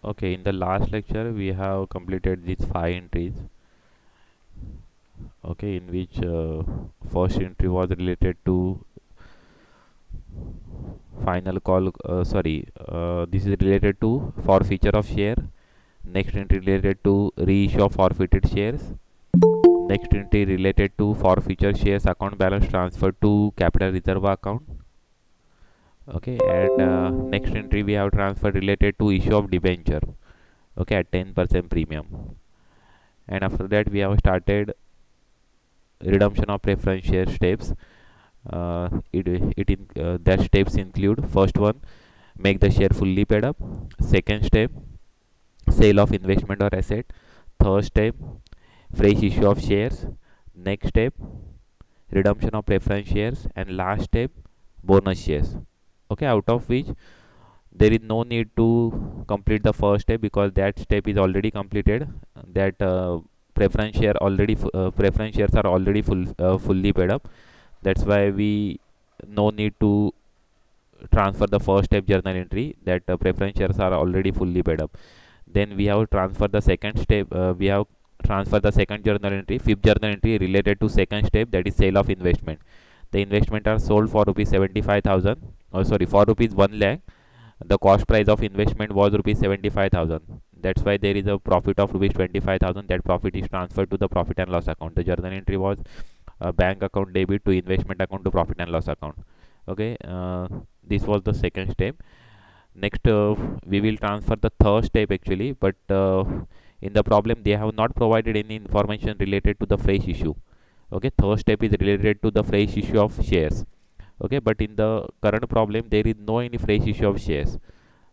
Okay, in the last lecture we have completed these five entries. Okay, in which first entry was related to final call. This is related to forfeiture of share. Next entry related to reissue of forfeited shares. Next entry related to forfeiture shares account balance transfer to capital reserve account. Okay, and next entry we have transfer related to issue of debenture. Okay, at 10% premium. And after that we have started redemption of preference share steps. That steps include: first one, make the share fully paid up; second step, sale of investment or asset; third step, fresh issue of shares; next step, redemption of preference shares; and last step, bonus shares. Okay, out of which there is no need to complete the first step because that step is already completed. That preference shares are already fully paid up. That's why we no need to transfer the first step journal entry, that preference shares are already fully paid up. Then we have transfer the second step. We have transfer the second journal entry, fifth journal entry related to second step, that is sale of investment. The investment are sold for rupees 75,000, or sorry, for rupees 1 lakh. The cost price of investment was rupees 75,000. That's why there is a profit of rupees 25,000. That profit is transferred to the profit and loss account. The journal entry was bank account debit to investment account to profit and loss account. Okay, this was the second step. Next, we will transfer the third step actually, but in the problem they have not provided any information related to the fresh issue. Okay, third step is related to the fresh issue of shares. Okay, but in the current problem there is no any fresh issue of shares.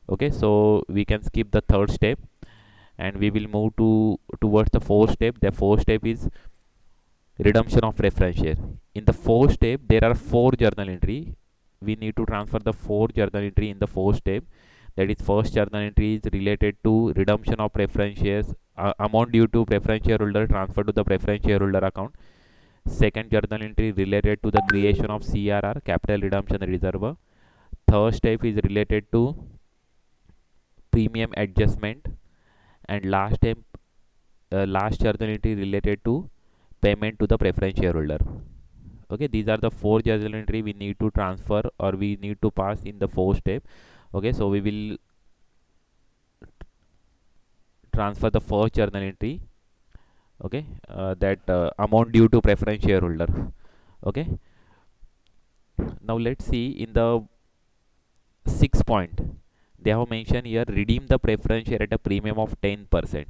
Okay, so we can skip the third step and we will move to towards the fourth step. The fourth step is redemption of preference share. In the fourth step there are four journal entry. We need to transfer the four journal entry in the fourth step. That is, first journal entry is related to redemption of preference shares, amount due to preference shareholder transferred to the preference shareholder account. Second journal entry related to the creation of CRR, capital redemption reserve. Third step is related to premium adjustment, and last journal entry related to payment to the preference shareholder. Okay, these are the four journal entry we need to transfer or we need to pass in the fourth step. Okay, so we will transfer the first journal entry. Okay, that amount due to preference shareholder. Okay, now let's see in the 6 point they have mentioned here, redeem the preference share at a premium of 10%.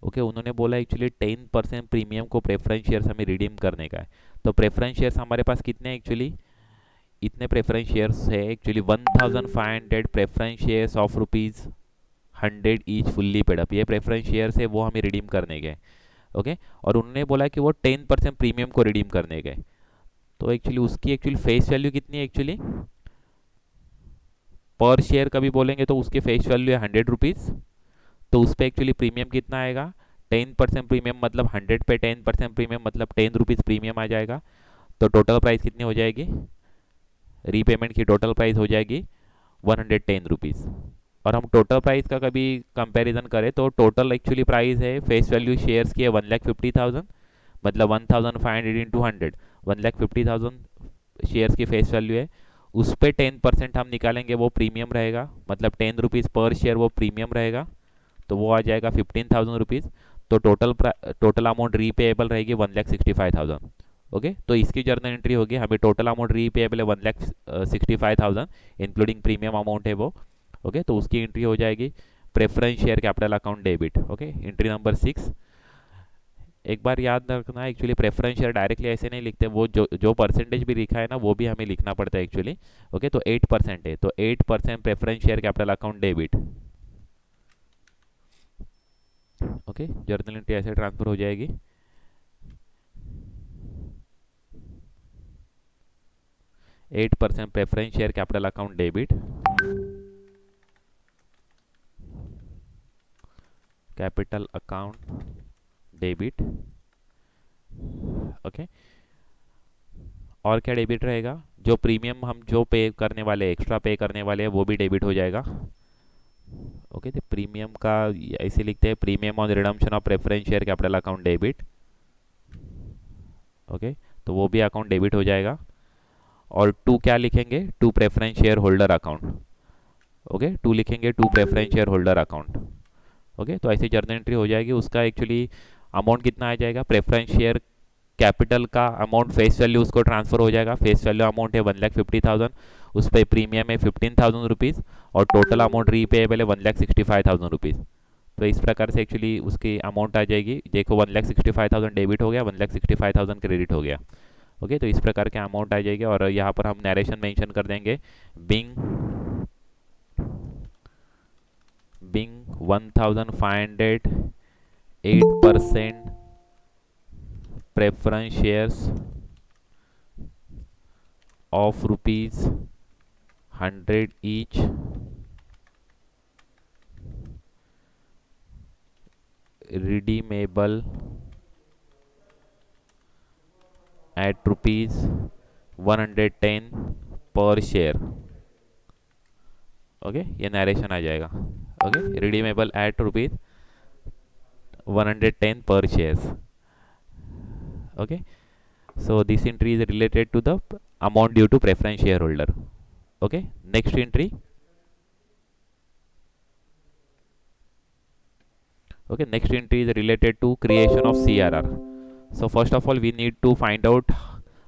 Okay उन्होंने बोला actually 10% premium को preference shares हमें redeem करने का है. तो preference shares हमारे पास कितने हैं एक्चुअली? इतने प्रेफरेंस शेयर्स है actually 1500 preference shares of rupees 100 each fully paid up. ये प्रेफरेंस शेयर्स है वो हमें रिडीम करने के. ओके, और उन्होंने बोला कि वो 10% प्रीमियम को रिडीम करने के. तो एक्चुअली उसकी एक्चुअली फेस वैल्यू कितनी है एक्चुअली? पर शेयर कभी बोलेंगे तो उसके फेस वैल्यू है 100 रुपीज़. तो उस पर एक्चुअली प्रीमियम कितना आएगा? 10% प्रीमियम मतलब 100 पे 10% प्रीमियम मतलब 10 रुपीज़ प्रीमियम आ जाएगा. तो टोटल प्राइस कितनी हो जाएगी? रीपेमेंट की टोटल प्राइस हो जाएगी 110 रुपीज़. और हम टोटल प्राइस का कभी कंपैरिजन करें तो टोटल एक्चुअली प्राइस है फेस वैल्यू शेयर्स की है 1,50,000, मतलब 1,500 इंटू 100, 1,50,000 शेयर्स की फेस वैल्यू है. उस पर 10% हम निकालेंगे वो प्रीमियम रहेगा, मतलब 10 रुपीज़ पर शेयर वो प्रीमियम रहेगा. तो वो आ जाएगा 15,000 रुपीज़. तो टोटल अमाउंट रीपेएबल रहेगी 1,65,000. ओके, तो इसकी जर्नल एंट्री होगी, हमें टोटल अमाउंट रीपेएबल है 1,65,000 इंक्लूडिंग प्रीमियम अमाउंट है वो. ओके, तो उसकी एंट्री हो जाएगी preference share capital account debit. Okay, entry number 6. एक बार याद रखना, एक्चुअली प्रेफरेंस शेयर डायरेक्टली ऐसे नहीं लिखते, वो जो परसेंटेज भी लिखा है ना वो भी हमें लिखना पड़ता है एक्चुअली. ओके, तो 8% है, तो 8% preference share capital account debit. Okay, journal entry ऐसे ट्रांसफर हो जाएगी. 8% preference share capital account debit, capital account debit. Okay, और क्या डेबिट रहेगा? जो प्रीमियम हम जो पे करने वाले, एक्स्ट्रा पे करने वाले हैं वो भी डेबिट हो जाएगा. ओके, तो प्रीमियम का ऐसे लिखते हैं, premium on redemption of preference share capital account debit. Okay, तो वो भी अकाउंट डेबिट हो जाएगा। और टू क्या लिखेंगे, to preference share holder account. Okay, to लिखेंगे to preference share holder account. Okay, तो ऐसे जर्नल एंट्री हो जाएगी। उसका एक्चुअली अमाउंट कितना आ जाएगा, प्रेफरेंस शेयर कैपिटल का अमाउंट फेस वैल्यू उसको ट्रांसफर हो जाएगा। फेस वैल्यू अमाउंट है 1,50,000, उस पर प्रीमियम है 15,000 रुपीज़, और टोटल अमाउंट रीपेएबल है 1,65,000 रुपीज़। तो इस प्रकार से एक्चुअली उसकी अमाउंट आ जाएगी। देखो 1,65,000 डेबिट हो गया, 1,65,000 क्रेडिट हो गया। ओके, तो इस प्रकार के अमाउंट आ जाएगी। और यहाँ पर हम नरेशन मेंशन कर देंगे, Bing Bing 1,508% preference shares of rupees 100 each redeemable at rupees 110 per share। Okay, ये नरेशन आ जाएगा। Okay, redeemable eight rupees 110 per shares। Okay, so this entry is related to the amount due to preference shareholder। okay, next entry। okay, next entry is related to creation of CRR। so first of all we need to find out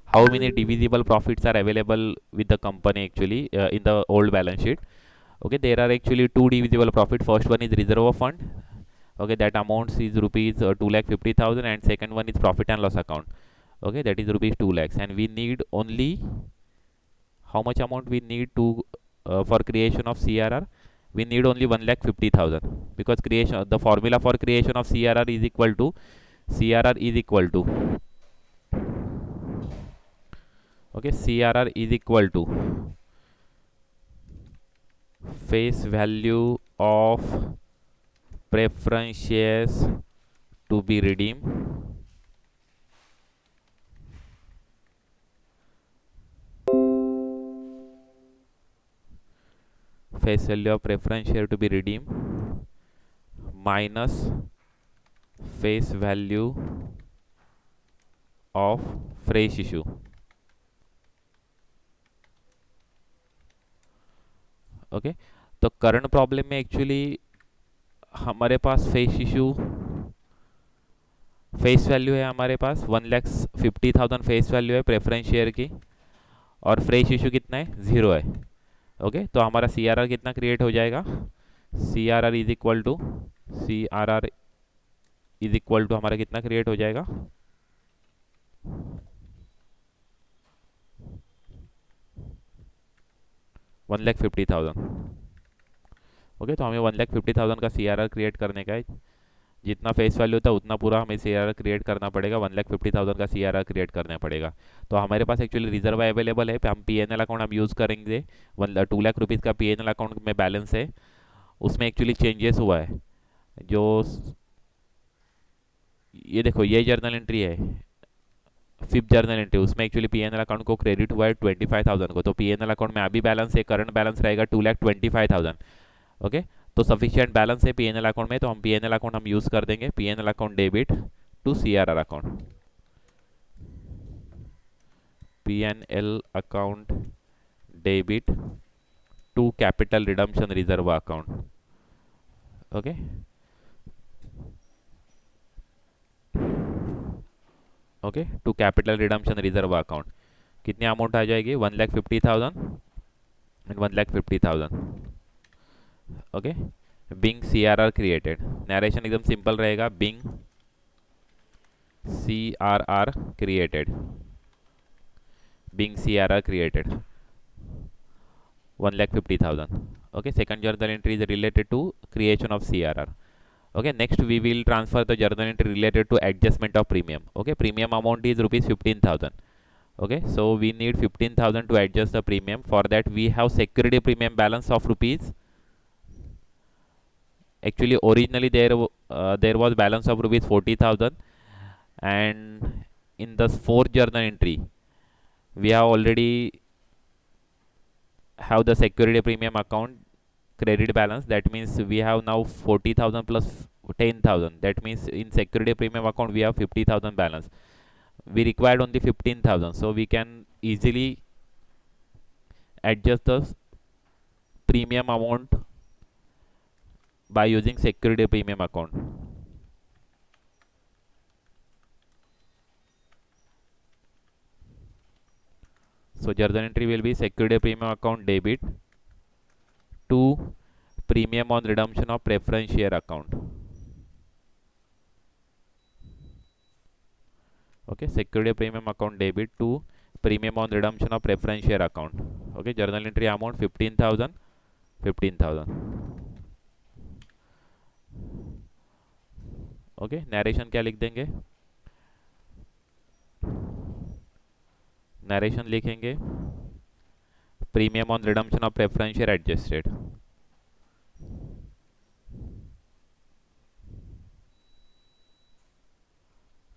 how many divisible profits are available with the company actually in the old balance sheet। okay, there are actually two divisible profit. First one is reserve fund, okay, that amounts is rupees 2,50,000, and second one is profit and loss account, okay, that is rupees 2 lakhs. And we need only how much amount we need to for creation of CRR, we need only 1,50,000, because creation, the formula for creation of CRR is equal to okay, CRR is equal to face value of preference shares to be redeemed face value of preference share to be redeemed minus face value of fresh issue। Okay, तो current problem में actually हमारे पास face value है, हमारे पास 1,50,000 face value है preference share की, और fresh issue कितना है, 0 है। ओके, तो हमारा CRR कितना क्रिएट हो जाएगा, CRR इज इक्वल टू हमारा कितना क्रिएट हो जाएगा, 1,50,000। ओके, तो हमें 1,50,000 का CRR क्रिएट करने का है। जितना फेस वैल्यू था उतना पूरा हमें CRR क्रिएट करना पड़ेगा, 1,50,000 का CRR क्रिएट करना पड़ेगा। तो हमारे पास एक्चुअली रिजर्व अवेलेबल है, हम PNL अकाउंट हम यूज़ करेंगे। 2 लाख रुपीज़ का PNL अकाउंट में बैलेंस है, उसमें एक्चुअली चेंजेस हुआ है। जो ये देखो, ये जर्नल एंट्री है, फिफ्थ जर्नल एंट्री, उसमें एक्चुअली PNL अकाउंट को क्रेडिट हुआ है 25,000 को। तो PNL अकाउंट में अभी बैलेंस है, करंट बैलेंस रहेगा 2,25,000। ओके, तो सफिशिएंट बैलेंस है PNL अकाउंट में, तो हम PNL अकाउंट हम यूज़ कर देंगे। PNL account debit to CRR account, PNL account debit to capital redemption reserve account. Okay, okay, to capital redemption reserve account कितनी अमाउंट आ जाएगी, 1,50,000 and 1,50,000। Okay, being CRR created, narration एकदम simple रहेगा, being CRR created, being CRR created 1,50,000। okay, second journal entry is related to creation of CRR। okay, next we will transfer the journal entry related to adjustment of premium। okay, premium amount is rupees 15,000। okay, so we need 15,000 to adjust the premium. For that we have security premium balance of rupees, actually originally there was balance of rupees 40,000, and in the fourth journal entry we have already have the security premium account credit balance. That means we have now 40,000 plus 10,000. That means in security premium account we have 50,000 balance. We required only 15,000, so we can easily adjust the premium amount by using security premium account. So journal entry will be security premium account debit to premium on redemption of preference share account. Okay, security premium account debit to premium on redemption of preference share account. Okay, journal entry amount 15,000. Okay, narration क्या लिख देंगे? Narration लिखेंगे premium on redemption of preference share adjusted.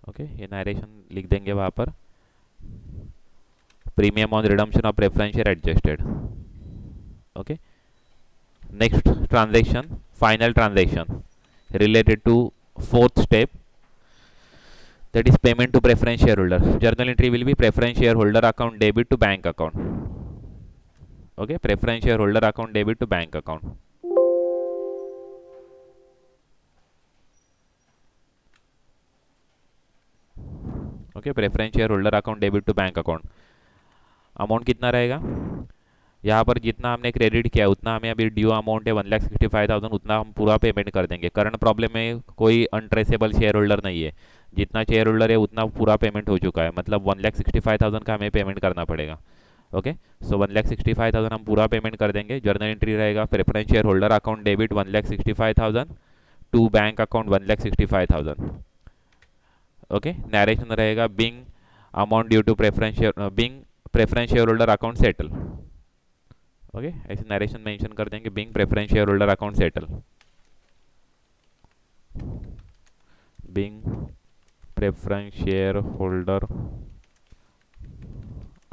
Okay, ये narration लिख देंगे वहां पर, premium on redemption of preference share adjusted. Okay, next transaction, final transaction related to fourth step, that is payment to preference shareholder. Journal entry will be preference shareholder account debit to bank account. Okay, preference shareholder account debit to bank account. Okay, preference shareholder account debit to bank account. Amount कितना रहेगा? यहाँ पर जितना हमने credit किया उतना हमें अभी ड्यू अमाउंट है 1,65,000, उतना हम पूरा पेमेंट कर देंगे. करंट प्रॉब्लम में कोई अनट्रेसेबल शेयर होल्डर नहीं है. जितना शेयर होल्डर है उतना पूरा पेमेंट हो चुका है, मतलब 1,65,000 का हमें पेमेंट करना पड़ेगा. ओके, सो 1,65,000 हम पूरा पेमेंट कर देंगे. जर्नल एंट्री रहेगा preference share holder account debit 1,65,000 to bank account 1,65,000. Okay, narration रहेगा being amount due to being preference share holder account settle. Okay, ऐसे नरेशन मेंशन कर देंगे being preference share holder account settle. Being preference share holder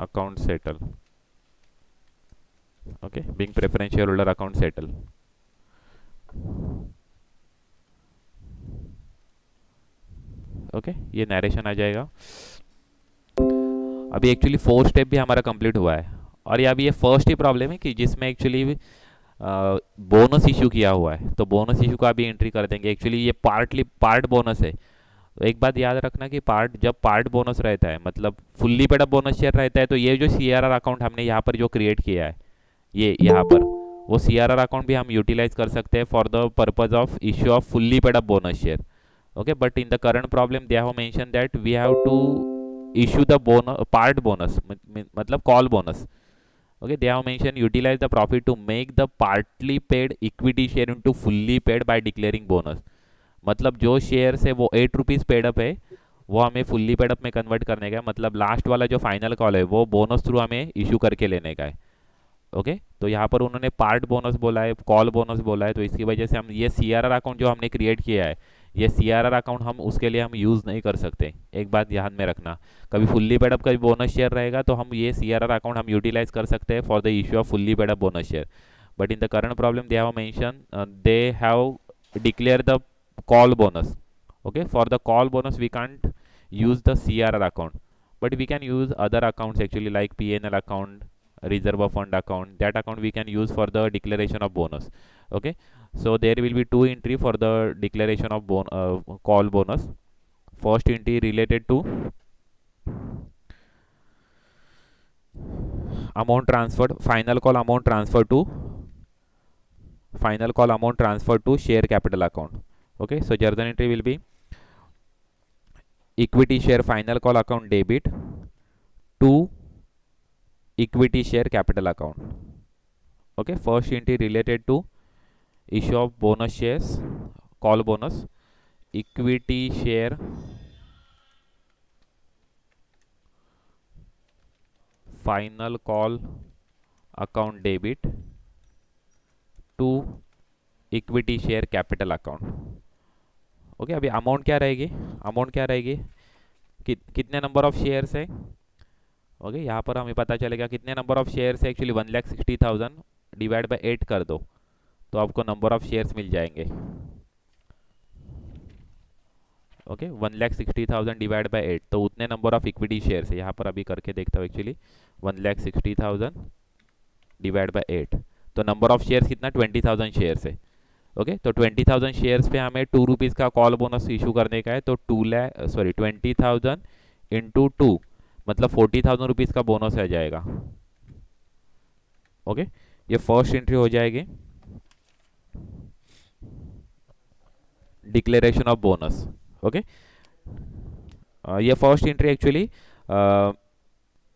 account settle. Okay, being preference share holder account settle. Okay, ये narration आ जाएगा. अभी actually 4 step भी हमारा complete हुआ है, और ये अभी ये फर्स्ट ही प्रॉब्लम है कि जिसमें एक्चुअली बोनस इशू किया हुआ है. तो बोनस इशू का भी एंट्री कर देंगे. एक्चुअली ये पार्ट बोनस है. तो एक बात याद रखना कि जब पार्ट बोनस रहता है, मतलब fully paid up bonus share रहता है, तो ये जो CRR अकाउंट हमने यहाँ पर जो क्रिएट किया है, ये यहाँ पर वो CRR अकाउंट भी हम यूटिलाइज कर सकते हैं for the purpose of issue of fully paid up bonus share. Okay, but in the current problem they have mention that we have to issue the part bonus, मतलब call bonus. Okay, they have mentioned utilize the profit to make the partly paid equity share into fully paid by declaring bonus. मतलब जो share है वो 8 rupees paid up है, वो हमें fully paid up में convert करने का है. मतलब लास्ट वाला जो फाइनल कॉल है वो बोनस थ्रू हमें इशू करके लेने का है. ओके, तो यहाँ पर उन्होंने पार्ट बोनस बोला है, कॉल बोनस बोला है, तो इसकी वजह से हम ये CRR अकाउंट जो हमने क्रिएट किया है, ये CRR अकाउंट हम उसके लिए हम यूज़ नहीं कर सकते. एक बात ध्यान में रखना, कभी फुल्ली पेड अप का बोनस शेयर रहेगा तो हम ये CRR अकाउंट हम यूटिलाइज कर सकते हैं for the issue of fully paid up bonus share. But in the current problem they have mention they have declare the call bonus. Okay, for the call bonus we can't use the CRR account, but we can use other accounts actually, like P&L account, reserve fund account. That account we can use for the declaration of bonus. Okay, so there will be 2 entry for the declaration of call bonus. First entry related to amount transferred, final call amount transferred to share capital account. Okay, so journal entry will be equity share final call account debit to equity share capital account. Okay, first entry related to issue of bonus shares, call bonus, equity share final call account debit to equity share capital account. Okay, अभी amount क्या रहेगी, कितने number of shares है. Okay, यहाँ पर हमें पता चलेगा कितने नंबर ऑफ शेयर्स है. एक्चुअली 1,60,000 डिवाइड बाय 8 कर दो तो आपको नंबर ऑफ शेयर्स मिल जाएंगे। ओके, 1,60,000 डिवाइड बाय 8, तो उतने नंबर ऑफ इक्विटी शेयर्स है। यहाँ पर अभी करके देखता हूँ एक्चुअली, 1,60,000 डिवाइड बाय 8, तो नंबर ऑफ शेयर्स कितना, 20,000 शेयर्स है। ओके, तो 20,000 शेयर्स पे हमें 2 रुपीज़ का कॉल बोनस इशू करने का है, तो 20,000 इंटू 2 मतलब 40,000 रुपीज़ का बोनस आ जाएगा। ओके, ये फर्स्ट एंट्री हो जाएगी, डिक्लेरेशन ऑफ बोनस। ओके, ये first entry actually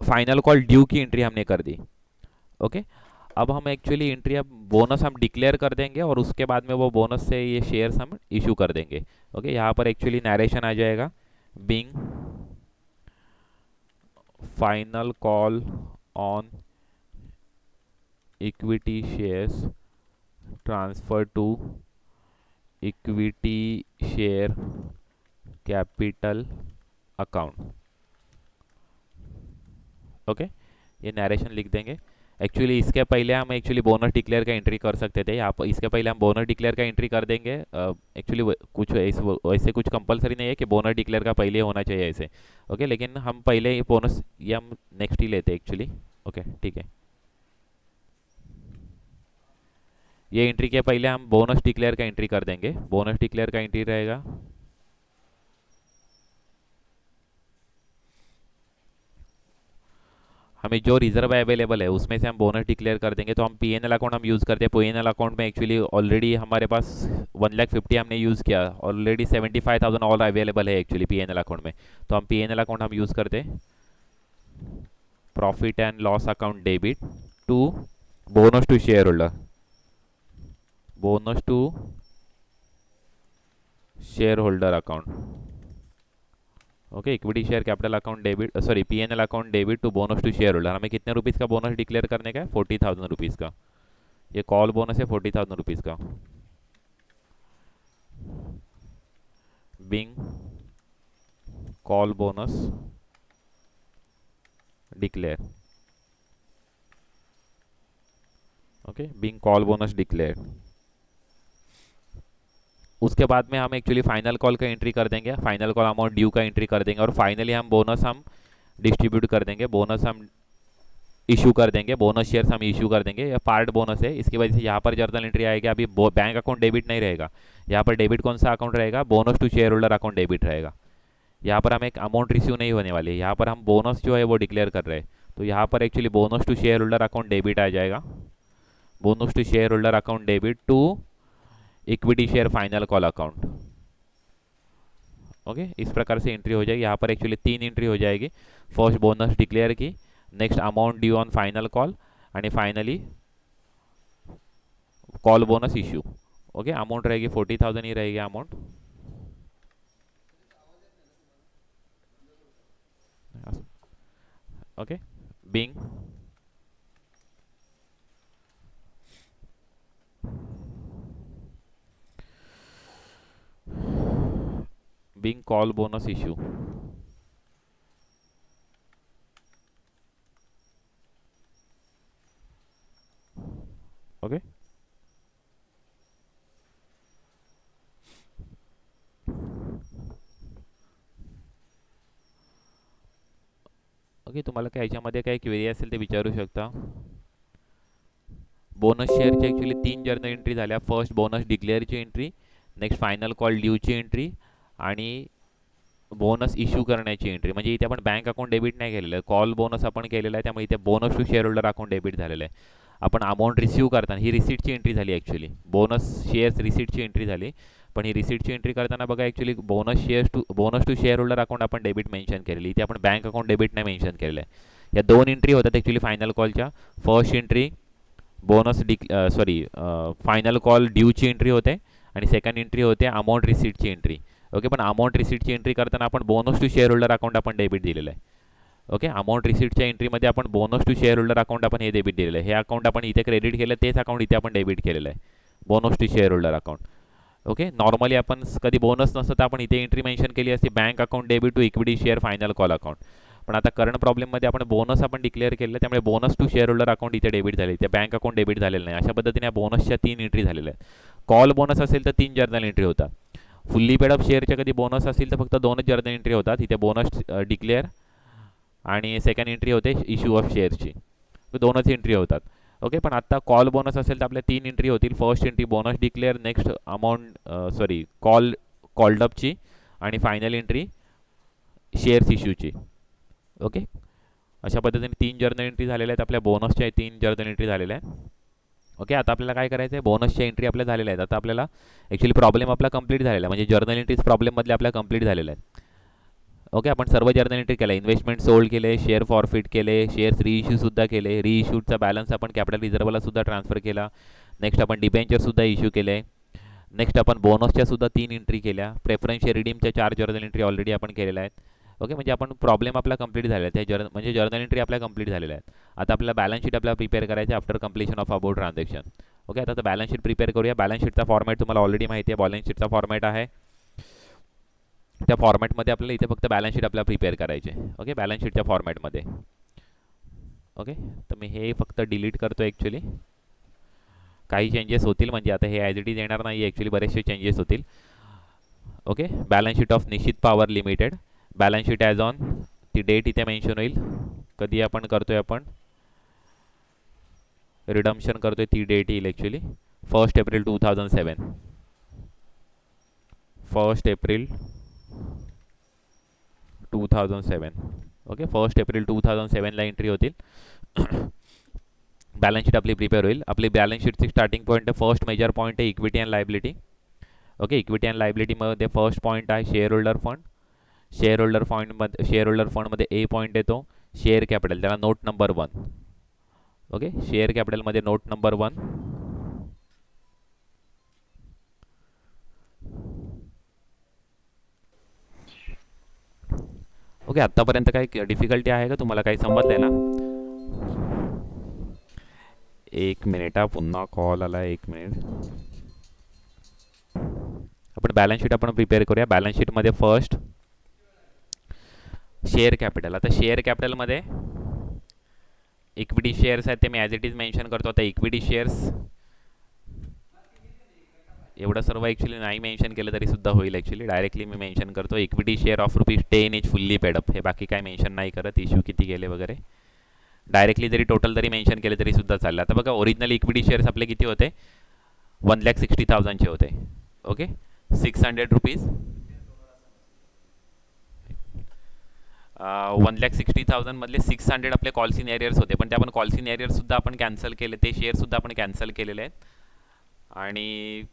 final call due की एंट्री हमने कर दी। ओके, अब हम एक्चुअली एंट्री, अब बोनस हम डिक्लेयर कर देंगे और उसके बाद में वो बोनस से ये शेयर्स हम इशू कर देंगे। ओके, यहाँ पर एक्चुअली नरेशन आ जाएगा, being final call on equity shares transfer to equity share capital account. Okay, ये नरेशन लिख देंगे। एक्चुअली इसके पहले हम एक्चुअली बोनस डिक्लेयर का एंट्री कर सकते थे, यहाँ पर इसके पहले हम बोनस डिक्लेयर का एंट्री कर देंगे। एक्चुअली कुछ ऐसे कुछ कंपलसरी नहीं है कि बोनस डिक्लेयर का पहले होना चाहिए ऐसे। ओके, लेकिन हम पहले ये बोनस ये हम नेक्स्ट ही लेते हैं एक्चुअली। ओके, ठीक है, ये एंट्री के पहले हम बोनस डिक्लेयर का एंट्री कर देंगे। बोनस डिक्लेयर का एंट्री रहेगा, हमें जो रिजर्व अवेलेबल है उसमें से हम बोनस डिक्लेयर कर देंगे। तो हम पीएनएल अकाउंट हम यूज़ करते हैं, पीएनएल अकाउंट में एक्चुअली ऑलरेडी हमारे पास 1,50,000 हमने यूज़ किया, ऑलरेडी 75,000 और अवेलेबल है एक्चुअली पीएनएल अकाउंट में। तो हम पीएनएल अकाउंट हम यूज़ करते हैं, profit and loss account debit to bonus to share holder, bonus to share holder account. Okay, equity share capital account debit, sorry PNL account debit to bonus to share holder. हमें कितने rupees का bonus declare करने का है, 40,000 rupees का। ये call bonus है 40,000 rupees का। Being call bonus declare. Okay, being call bonus declare. उसके बाद में हम एक्चुअली फाइनल कॉल का एंट्री कर देंगे, फाइनल कॉल अमाउंट ड्यू का एंट्री कर देंगे, और फाइनली हम बोनस हम डिस्ट्रीब्यूट कर देंगे, बोनस हम इशू कर देंगे, बोनस शेयर्स हम इशू कर देंगे। यह पार्ट बोनस है, इसकी वजह से यहाँ पर जर्नल एंट्री आएगी। अभी बैंक अकाउंट डेबिट नहीं रहेगा, यहाँ पर डेबिट कौन सा अकाउंट रहेगा, bonus to share holder account debit रहेगा। यहाँ पर हमें एक अमाउंट रिसीव नहीं होने वाली है, यहाँ पर हम बोनस जो है वो डिक्लेयर कर रहे हैं। तो यहाँ पर actually bonus to share holder account debit आ जाएगा, bonus to share holder account debit to equity share final call account. Okay, इस प्रकार से एंट्री हो जाएगी। यहाँ पर एक्चुअली 3 एंट्री हो जाएगी, फर्स्ट बोनस डिक्लेयर की, next amount due on final call, आणि finally call bonus issue. Okay, amount रहेगी 40,000 ही रहेगी amount. Okay, being being call bonus issue. Okay, okay, तुम्हाला काय याच्यामध्ये काही क्वेरी असेल ते विचारू शकता। बोनस शेअरची ॲक्च्युली 3 जर्नल एंट्री झाल्या, फर्स्ट बोनस डिक्लेअरची एंट्री, नेक्स्ट फायनल कॉल ड्यूची एंट्री आणि बोनस इश्यू करण्याची एंट्री। म्हणजे इथे आपण बँक अकाउंट डेबिट नाही केलेलं आहे, कॉल बोनस आपण केलेला आहे, त्यामुळे इथे bonus to share holder account debit झालेलं आहे। आपण अमाऊंट रिसीव करताना ही रिसीटची एंट्री झाली, ॲक्च्युली बोनस शेअर्स रिसीटची एंट्री झाली, पण ही रिसीटची एंट्री करताना बघा actually bonus to share holder account आपण डेबिट मेन्शन केलेली, इथे आपण बँक अकाउंट डेबिट नाही मेन्शन केलेलं आहे। या 2 एंट्री होतात ॲक्च्युली फायनल कॉलच्या। First entry bonus final call ड्यूची एंट्री होते आणि सेकंड एंट्री होते अमाऊंट रिसीटची एंट्री। ओके, पण अमाऊंट रिसीटची एंट्री करताना आपण bonus to share holder account आपण डेबिट दिलेलं आहे। ओके, अमाऊंट रिसीटच्या एंट्रीमध्ये आपण bonus to share holder account आपण हे डेबिट दिलेलं आहे, हे अकाउंट आपण इथे क्रेडिट केलं, तेच अकाउंट इथे आपण डेबिट केलेलं आहे, bonus to share holder account. Okay, normally आपण कधी बोनस नसतं तर आपण इथे एंट्री मेन्शन केली असती, bank account debit to equity share final call account, पण आता करंट प्रॉब्लेममध्ये आपण बोनस आपण डिक्लेअर केलं, त्यामुळे bonus to share holder account इथे डेबिट झाले, त्या बँक अकाउंट डेबिट झालेलं नाही. अशा पद्धतीने या बोनसच्या 3 एंट्री झालेल्या आहेत. कॉल बोनस असेल तर 3 जर्नल एंट्री होतात. फुल्ली पेडअप शेअरच्या कधी बोनस असेल तर फक्त 2च जर्नल एंट्री होतात. इथे बोनस डिक्लेअर आणि सेकंड एंट्री होते इश्यू ऑफ शेअर्सची, 2च एंट्री होतात. ओके, पण आता कॉल बोनस असेल तर आपल्या 3 एंट्री होतील. First entry bonus declare, next amount called अपची, आणि फायनल एंट्री शेअर्स इश्यूची. ओके, अशा पद्धतीने 3 जर्नल एंट्री झालेल्या आहेत आपल्या. बोनसच्या 3 जर्नल एंट्री झालेल्या आहेत. ओके, आता आपल्याला काय करायचं आहे, बोनसच्या एंट्री आपल्या झालेल्या आहेत. आता आपल्याला ॲक्च्युली प्रॉब्लेम आपला कंप्लीट झालेला आहे, म्हणजे जर्नल एंट्रीज प्रॉब्लेममधल्या आपल्या कंप्लीट झालेल्या आहेत. ओके, आपण सर्व जर्नल एंट्री केल्या, इन्व्हेस्टमेंट सोल्ड केले, शेअर फॉरफिट केले, शेअर्स रिइश्यूसुद्धा केले, रिइश्यूडचा बॅलन्स आपण कॅपिटल रिझर्वला सुद्धा ट्रान्सफर केला. नेक्स्ट आपण डिबेंचरसुद्धा इश्यू केले. नेक्स्ट आपण बोनसच्या सुद्धा 3 एंट्री केल्या. प्रेफरन्स शेअर रिडीमच्या 4 जर्नल एंट्री ऑलरेडी आपण केलेल्या आहेत. ओके, म्हणजे आपण प्रॉब्लेम आपला कंप्लीट झालेला आहे, त्या म्हणजे जर्नल एंट्री आपल्या कंप्लीट झालेल्या आहेत. आता आपल्याला बॅलन्स शीट आपल्याला प्रिपेअर करायचं after completion of about transaction. Okay, आता बॅलन्स शीट प्रिपेअर करूया. बॅलन्स शीटचा फॉर्मॅट तुम्हाला ऑलरेडी माहिती आहे. बॅलन्स शीटचा फॉर्मॅट आहे, त्या फॉर्मॅटमध्ये आपल्याला इथे फक्त बॅलन्स शीट आपल्याला प्रिपेअर करायचे. ओके, बॅलन्स शीटच्या फॉर्मॅटमध्ये. ओके, तर मी हे फक्त डिलीट करतो. ॲक्च्युली काही चेंजेस होतील, म्हणजे आता हे ॲज इट इज येणार नाही, ॲक्च्युली बरेचसे चेंजेस होतील. ओके, बॅलन्स शीट ऑफ निश्चित power limited, balance sheet as on, ती डेट इथे मेन्शन होईल, कधी आपण करतोय, आपण रिडम्शन करतोय ती डेट येईल. Actually 1 April 2007, 1 April 2007. Okay, 1 April 2007ला एंट्री होतील. बॅलन्स शीट आपली प्रिपेअर होईल. आपली बॅलन्स शीटची स्टार्टिंग पॉईंट आहे, फर्स्ट मेजर पॉईंट आहे equity and liability. Okay, equity and लायबिलिटीमध्ये फर्स्ट पॉईंट आहे share holder fund. Share holder फंडमध्ये ए पॉईंट येतो शेअर कॅपिटल, त्याला नोट नंबर 1. ओके, शेअर कॅपिटलमध्ये नोट नंबर 1. ओके, आत्तापर्यंत काही डिफिकल्टी आहे का तुम्हाला, काही समजलंय ना? एक मिनिट हा, पुन्हा कॉल आला, 1 मिनिट. आपण बॅलन्स शीट आपण प्रिपेअर करूया. बॅलन्स शीटमध्ये फर्स्ट शेअर कॅपिटल. आता शेअर कॅपिटलमध्ये इक्विटी शेअर्स आहेत, ते मी ॲज इट इज मेन्शन करतो. आता इक्विटी शेअर्स एवढं सर्व ॲक्च्युली नाही मेन्शन केलं तरी सुद्धा होईल. ॲक्च्युली डायरेक्टली मी मेन्शन करतो equity share of ₹10 is fully paid up. हे बाकी काय मेन्शन नाही करत, इश्यू किती गेले वगैरे. डायरेक्टली जरी टोटल जरी मेन्शन केले तरी सुद्धा चाललं. आता बघा, ओरिजिनल इक्विटी शेअर्स आपले किती होते, 1,60,000चे होते. ओके, ₹600 1,60,000 मधले 600 आपले कॉल्स इन एरियर्स होते, पण ते आपण कॉल्स इन एरियर्स सुद्धा आपण कॅन्सल केले, ते शेअर सुद्धा आपण कॅन्सल केलेले आहेत. आणि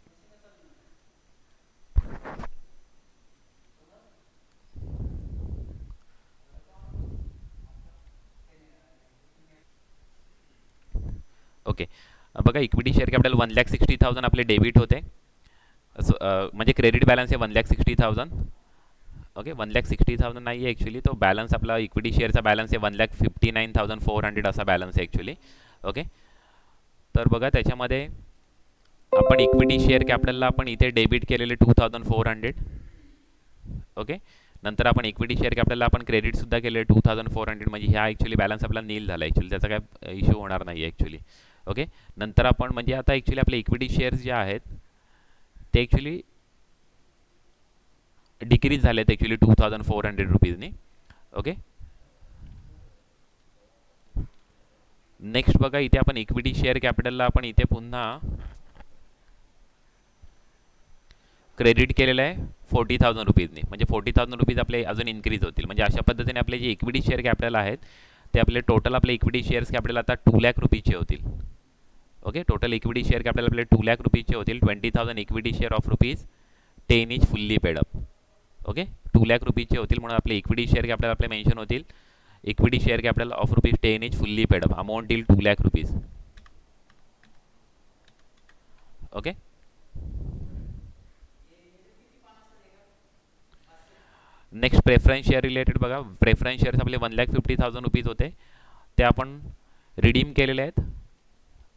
ओके, बघा, इक्विटी शेअर कॅपिटल 1,60,000 आपले डेबिट होते, म्हणजे क्रेडिट बॅलन्स आहे 1,60,000. ओके, 1,60,000 नाही आहे ॲक्च्युली, तो बॅलन्स आपला इक्विटी शेअरचा बॅलन्स आहे 1,59,400 असा बॅलन्स आहे ॲक्च्युली. ओके, तर बघा, त्याच्यामध्ये आपण इक्विटी शेअर कॅपिटलला आपण इथे डेबिट केलेले 2,400. ओके, नंतर आपण इक्विटी शेअर कॅपिटलला आपण क्रेडिटसुद्धा केले 2,400, म्हणजे ह्या ॲक्च्युली बॅलन्स आपला नील झाला ॲक्च्युली, त्याचा काय इश्यू होणार नाही ॲक्च्युली. ओके, नंतर आपण म्हणजे आता ॲक्च्युली आपले इक्विटी शेअर्स जे आहेत ते ॲक्च्युली डिक्रीज झाले आहेत ॲक्च्युली ₹2,400. ओके, नेक्स्ट बघा, इथे आपण इक्विटी शेअर कॅपिटलला आपण इथे पुन्हा क्रेडिट केलेलं आहे ₹40,000, म्हणजे ₹40,000 आपले अजून इन्क्रीज होतील. म्हणजे अशा पद्धतीने आपले जे इक्विटी शेअर कॅपिटल आहेत ते आपले टोटल आपले इक्विटी शेअर्स कॅपिटल आता ₹2,00,000 होतील. Okay, total equity share capital आपले ₹2,00,000 होतील. 20,000 equity share of ₹10 is fully paid up. Okay, ₹2,00,000 होतील, म्हणून आपले इक्विटी शेअर कॅपिटल आपले मेन्शन होतील equity share capital of ₹10 is fully paid up, amount येईल ₹2,00,000. Okay, next preference share related बघा, प्रेफरन्स शेअर्स आपले ₹1,50,000 होते, ते आपण रिडीम केलेले आहेत.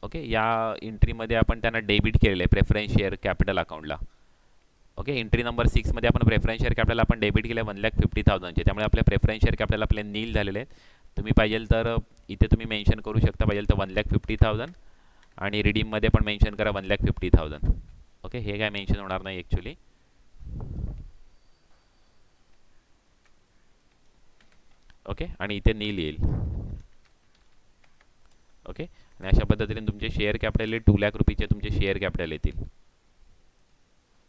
ओके, या एंट्रीमध्ये आपण त्यांना डेबिट केलेलं आहे प्रेफरन्स शेअर कॅपिटल अकाउंटला. ओके, एंट्री नंबर 6 मध्ये आपण प्रेफरन्स शेअर कॅपिटल आपण डेबिट केले 1,50,000चे, त्यामुळे आपले प्रेफरन्स शेअर कॅपिटल आपले नील झालेले आहेत. तुम्ही पाहिजे तर इथे तुम्ही मेन्शन करू शकता, पाहिजे तर 1,50,000 आणि रिडीममध्ये पण मेन्शन करा 1,50,000. ओके, हे काय मेन्शन होणार नाही ॲक्च्युली. ओके, आणि इथे नील येईल. ओके, आणि अशा पद्धतीने तुमचे शेअर कॅपिटल 2,00,000 तुमचे शेअर कॅपिटल येतील.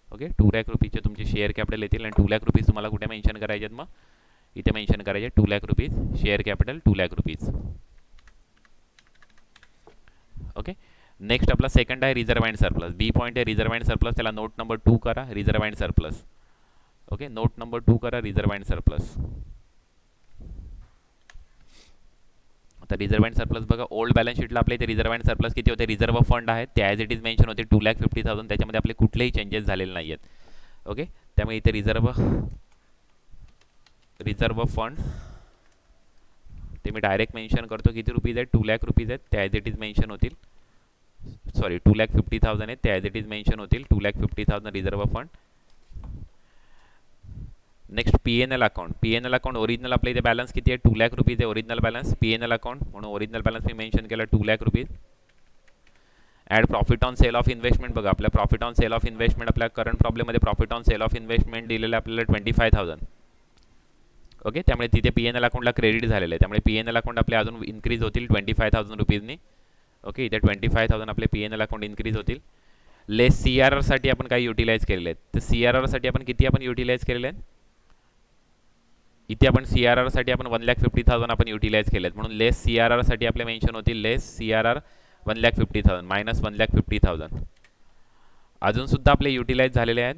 ओके, 2,00,000 तुमचे शेअर कॅपिटल येतील आणि 2,00,000 तुम्हाला कुठे मेन्शन करायचे आहेत? मग इथे मेन्शन करायचे 2,00,000 शेअर कॅपिटल 2,00,000. ओके, नेक्स्ट आपला सेकंड आहे reserve and surplus. B point आहे रिझर्व अँड सरप्लस, त्याला नोट नंबर 2 करा, reserve and surplus. Okay, note number 2 करा, रिझर्व अँड सरप्लस. आता रिझर्व अँड सरप्लस बघा, ओल्ड बॅलन्स शीटला आपल्या इथे रिझर्व अँड सरप्लस किती होते? रिझर्व फंड आहेत ते ॲज इट इज मेन्शन होते 2,50,000, त्याच्यामध्ये आपले कुठलेही चेंजेस झालेले नाही आहेत. ओके, त्यामुळे इथे रिझर्व फंड ते मी डायरेक्ट मेन्शन करतो किती रुपीज आहेत? 2,00,000 आहेत, ते ॲज इट इज मेन्शन होतील. सॉरी, 2,50,000 आहेत, ते ॲज इट इज मेन्शन होतील 2,50,000 reserve fund. Next PNL account. PNL account original आपल्या इथे बॅलन्स किती आहे? 2,00,000 आहे ओरिजिनल बॅलन्स पी.एन.एल अकाउंट, म्हणून ओरिजिनल बॅलन्स मी मेन्शन केला 2,00,000. Add profit on sale of investment. बघा, आपल्या profit on sale of investment आपल्या करंट प्रॉब्लेममध्ये profit on sale of investment दिलेलं आपल्याला 25,000. ओके, त्यामुळे तिथे पी.एन.एल अकाउंटला क्रेडिट झालेलं आहे, त्यामुळे पी.एन.एल अकाउंट आपले अजून इन्क्रीज होतील 25,000 रुपीजनी. ओके, इथे 25,000 आपले पी.एन.एल अकाउंट इन्क्रीज होतील. लेस सी.आर.आरसाठी आपण काही युटिलाइज केलेले आहेत, तर सी.आर.आरसाठी आपण किती युटिलाइज केलेले आहेत? इथे आपण सी.आर.आरसाठी आपण 1,50,000 आपण युटिलाइज केले आहेत, म्हणून लेस सी.आर.आरसाठी आपले मेन्शन होतील लेस सी.आर.आर 1,50,000 मायनस 1,50,000. अजून सुद्धा आपले युटिलाइज झालेले आहेत.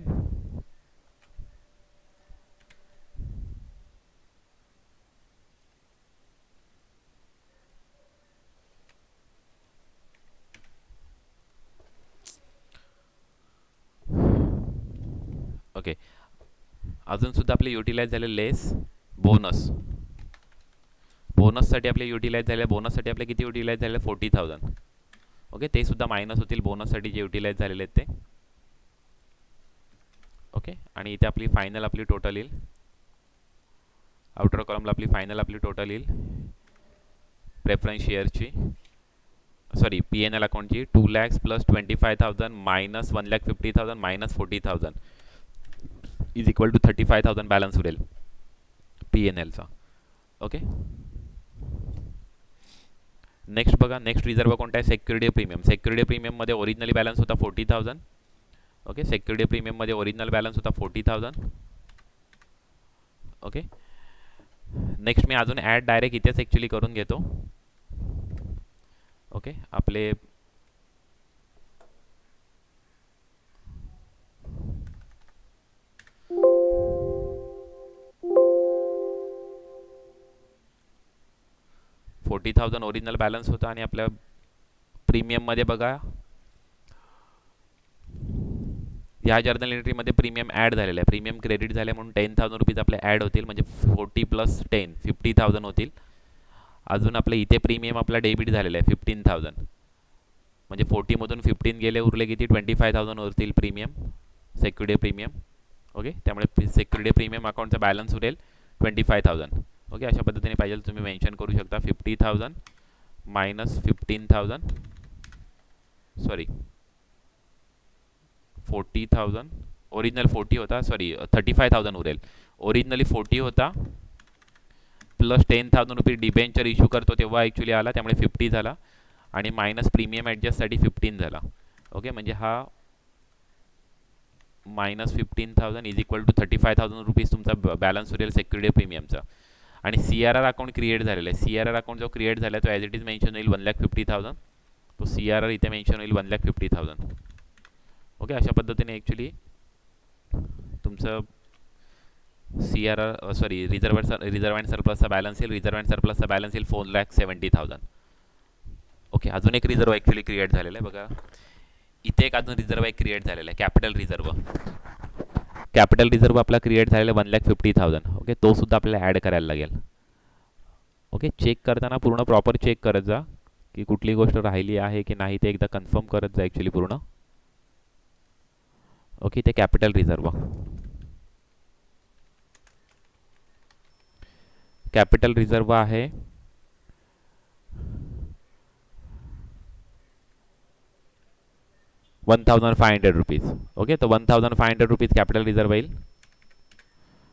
ओके, अजून सुद्धा आपले युटिलाइज झाले लेस बोनस. बोनससाठी आपले युटिलाइज झाले, बोनससाठी आपले किती युटिलाइज झाले? 40,000. ओके, ते सुद्धा मायनस होतील बोनससाठी जे युटिलाइज झालेले आहेत ते. ओके, आणि इथे आपली फायनल आपली टोटल येईल, आउटर कॉलमला आपली फायनल आपली टोटल येईल प्रेफरन्स शेअरची, सॉरी पी.एन.एल अकाउंटची 2,00,000 plus 25,000 minus 1,50,000 minus 40,000 is equal to 35,000 balance उरेल पी.एन.एलचा. ओके, नेक्स्ट बघा, नेक्स्ट रिझर्व कोणता आहे? Security premium. सेक्युरिटी प्रीमियममध्ये ओरिजिनली बॅलन्स होता 40,000. ओके, सेक्युरिटी प्रीमियममध्ये ओरिजिनल बॅलन्स होता 40,000. ओके, नेक्स्ट मी अजून ॲड डायरेक्ट इथेच ॲक्च्युली करून घेतो. ओके, आपले $40,000 ओरिजिनल बॅलन्स होता आणि आपल्या प्रीमियममध्ये बघा या जर्नल एंट्रीमध्ये प्रीमियम ॲड झालेलं आहे, प्रीमियम क्रेडिट झाले म्हणून 10,000 रुपीज आपले ॲड होतील, म्हणजे 40 प्लस 10 50,000 होतील. अजून आपलं इथे प्रीमियम आपला डेबिट झालेला आहे 15,000, म्हणजे 40मधून 15 गेले, उरले किती? 25,000 उरतील प्रीमियम, सेक्युरिटी प्रीमियम. ओके, त्यामुळे सेक्युरिटी प्रीमियम अकाउंटचा बॅलन्स उरेल 25,000. ओके, अशा पद्धतीने पाहिजे तुम्ही मेन्शन करू शकता 50,000 मायनस 15,000, सॉरी 40,000, ओरिजिनल 40 होता, सॉरी 35,000 उरेल. ओरिजिनली 40 होता प्लस 10,000 रुपये डिबेंचर इश्यू करतो तेव्हा ॲक्च्युली आला, त्यामुळे 50 झाला, आणि मायनस प्रीमियम ॲडजस्टसाठी 15 झाला. ओके, म्हणजे हा minus 15,000 is equal to 35,000 rupees तुमचा बॅलन्स उरेल सेक्युरिटी प्रीमियमचा. आणि सी.आर.आर अकाउंट क्रिएट झालेला आहे, सी.आर.आर अकाउंट जो क्रिएट झाला आहे तो ॲज इट इज मेन्शन होईल 1,50,000, तो सी.आर.आर इथे मेन्शन होईल 1,50,000. ओके, अशा पद्धतीने ॲक्च्युली तुमचं सी.आर.आर सॉरी रिझर्व अँड सरप्लसचा बॅलन्स येईल, रिझर्व अँड सरप्लसचा बॅलन्स येईल 4,70,000. ओके, अजून एक रिझर्व ॲक्च्युली क्रिएट झालेला आहे बघा, इथे एक अजून रिझर्व एक क्रिएट झालेला आहे, कॅपिटल रिझर्व. कॅपिटल रिझर्व आपला क्रिएट झालेला 1,50,000. ओके, तो सुद्धा आपल्याला ॲड करायला लागेल. ओके, चेक करताना पूर्ण प्रॉपर चेक करत जा की कुठली गोष्ट राहिली आहे की नाही, ते एकदा कन्फर्म करत जा ॲक्च्युली पूर्ण. ओके, ते कॅपिटल रिझर्व. कॅपिटल रिझर्व आहे 1500 रुपीज. ओके, तर 1500 रुपीज कॅपिटल रिझर्व येईल.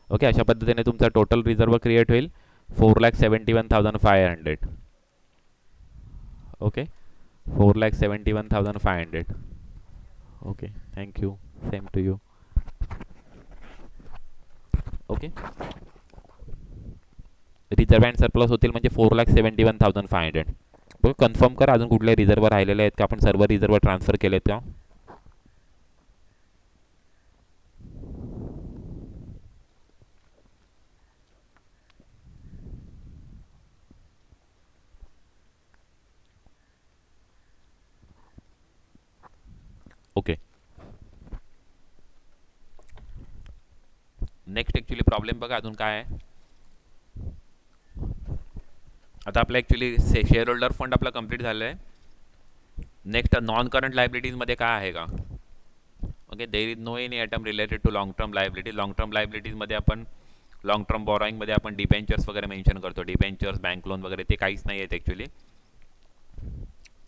ओके, अशा पद्धतीने तुमचा टोटल रिझर्व क्रिएट होईल 4,71,500. Okay, 4,71,500. Okay, thank you. Same to you. Okay, reserve and surplus होतील म्हणजे 4,71,500. बघ, कन्फर्म करा अजून कुठले रिझर्व राहिलेले आहेत का, आपण सर्व रिझर्व ट्रान्सफर केलेत का. ओके, नेक्स्ट ॲक्च्युली प्रॉब्लेम बघा अजून काय आहे. आता आपला ॲक्च्युली शेअर होल्डर फंड आपला कंप्लीट झालं आहे. नेक्स्ट नॉन करंट लायबिलिटीजमध्ये काय आहे का. Okay, there is no any item related to long term liabilities. Long term लायबिलिटीजमध्ये आपण लॉंग टर्म बॉरोईंगमध्ये आपण डिबेंचर्स वगैरे मेन्शन करतो. डिबेंचर्स, बँक लोन वगैरे ते काहीच नाही आहेत ॲक्च्युली.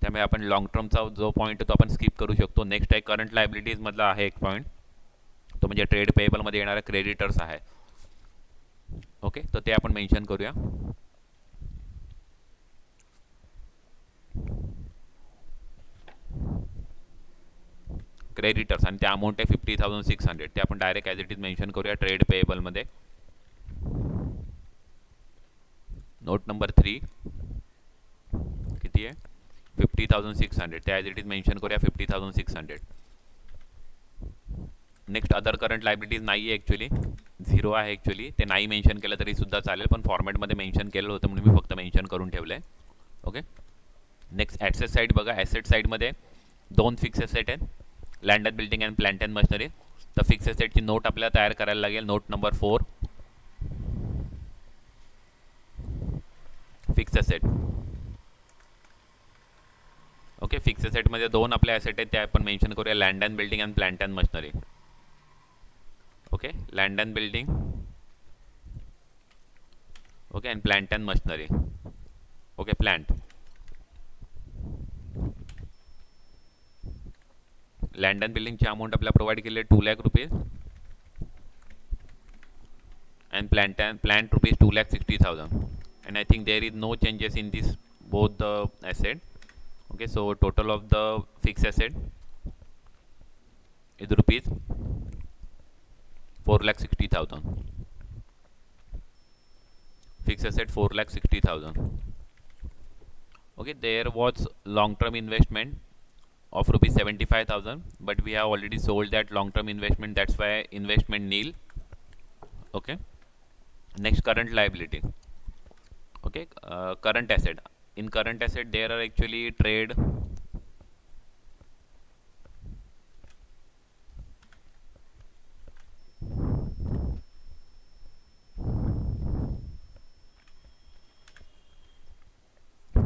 त्यामुळे आपण लॉंग टर्मचा जो पॉईंट आहे तो आपण स्किप करू शकतो. नेक्स्ट आहे करंट लायबिलिटीजमधला आहे एक पॉईंट, तो म्हणजे ट्रेड पेएबलमध्ये येणारे क्रेडिटर्स आहे. ओके, तर ते आपण मेन्शन करूया. क्रेडिटर्स आणि त्या अमाऊंट आहे 50,600. ते आपण direct as it is mention करूया ट्रेड पेएबलमध्ये. नोट नंबर 3 किती आहे 50,600. ते ॲज इट इज मेन्शन करूया 50,600. नेक्स्ट अदर करंट लायबिलिटीज नाही आहे ॲक्च्युली, 0 आहे ॲक्च्युली. ते नाही मेन्शन केलं तरी सुद्धा चालेल, पण फॉर्मॅटमध्ये मेन्शन केलं होतं म्हणून मी फक्त मेन्शन करून ठेवलं आहे. ओके, नेक्स्ट ॲसेट साईड बघा. ॲसेट साईडमध्ये 2 फिक्स ॲसेट आहेत, land and building and plant and machinery. तर फिक्स ॲसेटची नोट आपल्याला तयार करायला लागेल. Note number 4 fix asset. Okay, fix ॲसेटमध्ये 2 आपले ॲसेट आहेत, ते आपण मेन्शन करूया land and building and plant and machinery. Okay, land and building, okay, and plant and machinery. Okay, plant, land and बिल्डिंगची अमाऊंट आपल्याला प्रोव्हाइड केली आहे 2 lakh rupees and plant rupees 2,60,000, and I think there is no changes in this both the asset. Okay, so total of the fixed asset is rupees 4,60,000. Fixed asset 4,60,000. Okay, there was long term investment of rupees 75,000, but we have already sold that long term investment, that's why investment nil. Okay, next current liability. Okay, current asset. In current asset there are actually trade,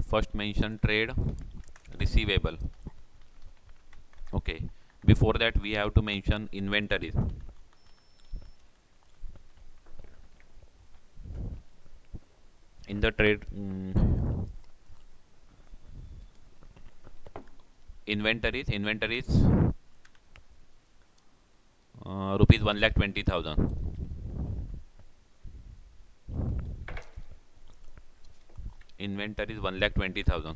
first mention trade receivable. Okay, before that we have to mention inventories. In the trade inventories rupees 1,20,000. Inventories 1,20,000.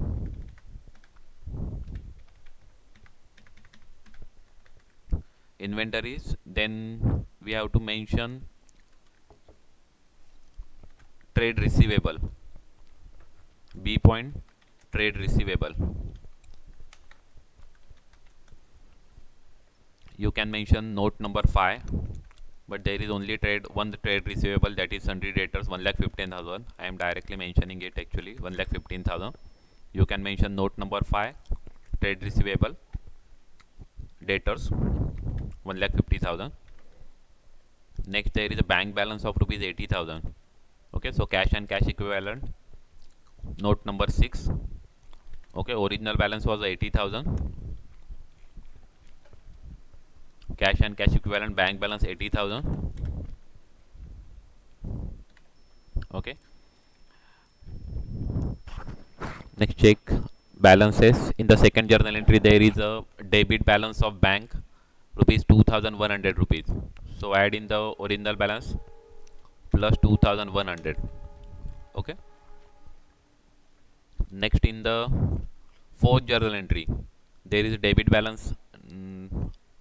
Inventories, then we have to mention trade receivable. B point, trade receivable. You can mention note number 5, but there is only one trade receivable, that is sundry debtors 1,15,000. I am directly mentioning it actually 1,15,000. You can mention note number 5, trade receivable, debtors 1,50,000. Next there is a bank balance of rupees 80,000. Okay, so cash and cash equivalent, note number 6. Okay, original balance was 80,000. cash and cash equivalent bank balance 80,000. Okay, next check balances. In the second journal entry there is a debit balance of bank rupees 2100 rupees. So add in the original balance plus 2100. Okay, next in the fourth journal entry there is a debit balance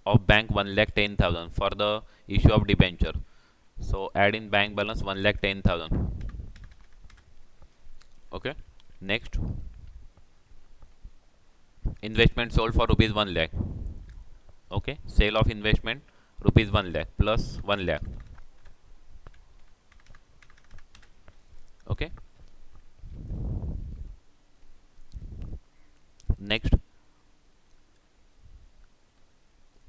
of bank 1,10,000 for the issue of debenture. So add in bank balance 1,10,000. Okay, next investment sold for rupees 1 lakh. Okay, sale of investment rupees 1 lakh plus 1 lakh. Okay, next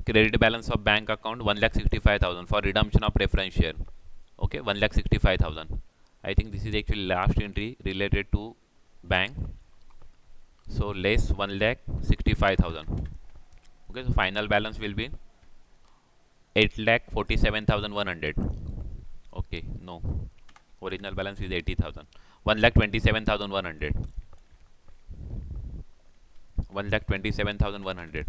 credit balance of bank account 1,65,000 for redemption of preference share. Okay, 1,65,000. I think this is actually last entry related to bank. So less 1,65,000. Okay, so final balance will be 8,47,100. Okay, no, original balance is 80,000. 1,27,100. 1,27,100.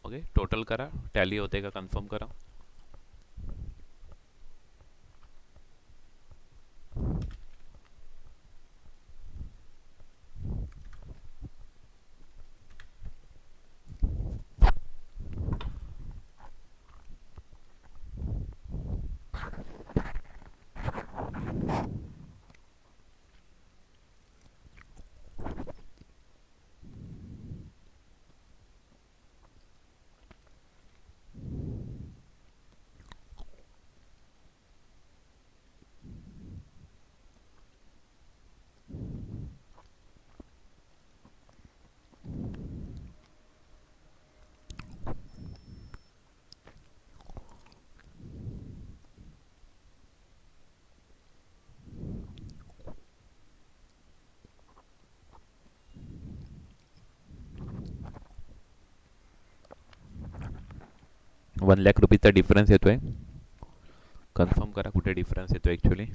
Okay, total करा, tally होते का confirm करा. ₹1,00,000 difference येतोय. Confirm करा कुठे difference येतो actually.